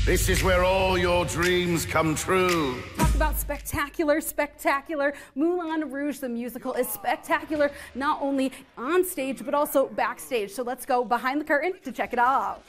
This is where all your dreams come true. Talk about spectacular, spectacular. Moulin Rouge, the musical, is spectacular, not only on stage, but also backstage. So let's go behind the curtain to check it out.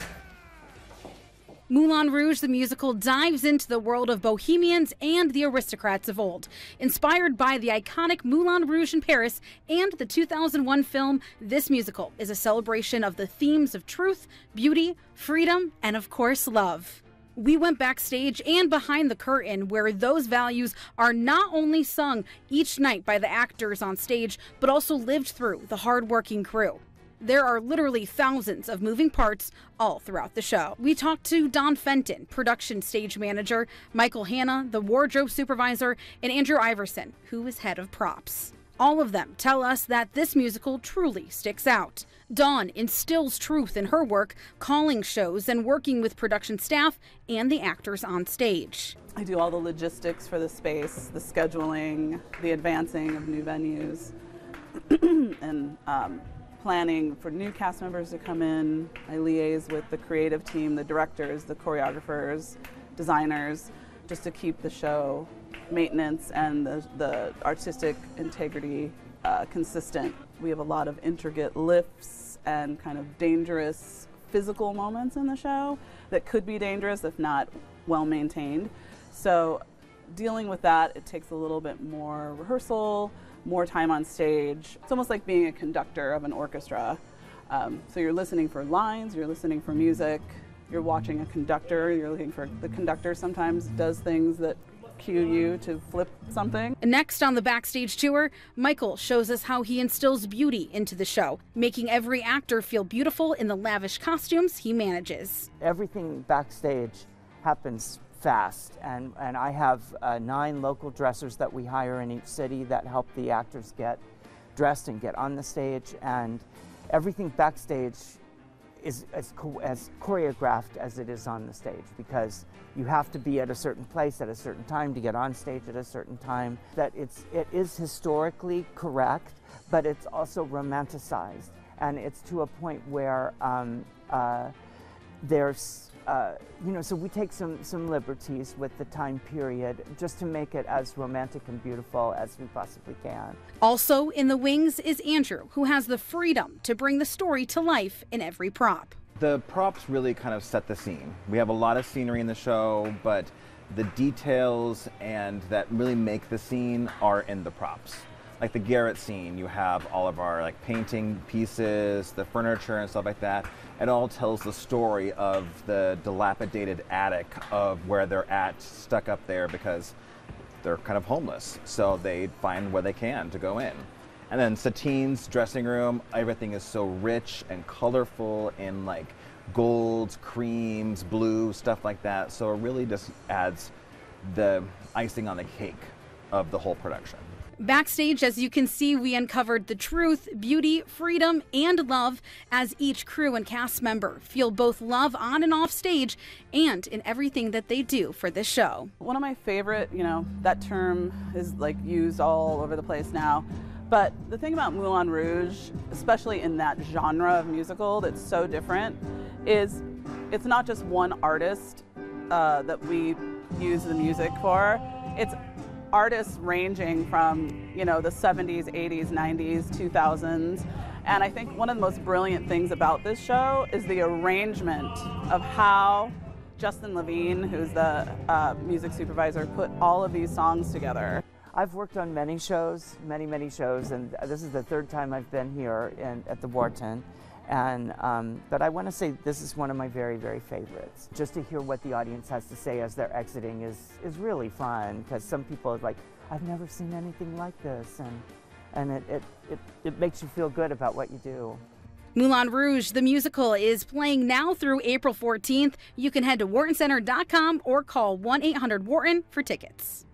Moulin Rouge, the musical, dives into the world of bohemians and the aristocrats of old. Inspired by the iconic Moulin Rouge in Paris and the 2001 film, this musical is a celebration of the themes of truth, beauty, freedom, and of course, love. We went backstage and behind the curtain where those values are not only sung each night by the actors on stage, but also lived through the hardworking crew. There are literally thousands of moving parts all throughout the show. We talked to Don Fenton, production stage manager, Michael Hanna, the wardrobe supervisor, and Andrew Iverson, who is head of props. All of them tell us that this musical truly sticks out. Dawn instills truth in her work, calling shows and working with production staff and the actors on stage. I do all the logistics for the space, the scheduling, the advancing of new venues, and planning for new cast members to come in. I liaise with the creative team, the directors, the choreographers, designers, just to keep the show maintenance and the artistic integrity consistent. We have a lot of intricate lifts and kind of dangerous physical moments in the show that could be dangerous if not well maintained. So dealing with that, it takes a little bit more rehearsal, more time on stage. It's almost like being a conductor of an orchestra. So you're listening for lines, you're listening for music, you're watching a conductor, you're looking for the conductor sometimes does things that cue you to flip something. Next on the backstage tour, Michael shows us how he instills beauty into the show, making every actor feel beautiful in the lavish costumes he manages. Everything backstage happens fast, and I have 9 local dressers that we hire in each city that help the actors get dressed and get on the stage, and everything backstage is as choreographed as it is on the stage, because you have to be at a certain place at a certain time to get on stage at a certain time. That it is historically correct, but it's also romanticized, and it's to a point where there's so we take some liberties with the time period just to make it as romantic and beautiful as we possibly can. Also in the wings is Andrew, who has the freedom to bring the story to life in every prop. The props really kind of set the scene. We have a lot of scenery in the show, but the details and that really make the scene are in the props. Like the Garrett scene, you have all of our painting pieces, the furniture and stuff like that. It all tells the story of the dilapidated attic of where they're at, stuck up there because they're kind of homeless. So they find where they can to go in. And then Satine's dressing room, everything is so rich and colorful in golds, creams, blue, stuff like that. So it really just adds the icing on the cake of the whole production. Backstage, as you can see, we uncovered the truth, beauty, freedom, and love as each crew and cast member feel both love on and off stage and in everything that they do for this show. One of my favorite, that term is used all over the place now, but the thing about Moulin Rouge, especially in that genre of musical that's so different, is it's not just one artist that we use the music for. It's artists ranging from, the 70s, 80s, 90s, 2000s. And I think one of the most brilliant things about this show is the arrangement of how Justin Levine, who's the music supervisor, put all of these songs together. I've worked on many shows, many shows, and this is the 3rd time I've been here at the Wharton. And but I want to say this is one of my very favorites. Just to hear what the audience has to say as they're exiting is really fun, because some people are like, I've never seen anything like this, and it makes you feel good about what you do. Moulin Rouge, the musical, is playing now through April 14th. You can head to WhartonCenter.com or call 1-800-WHARTON for tickets.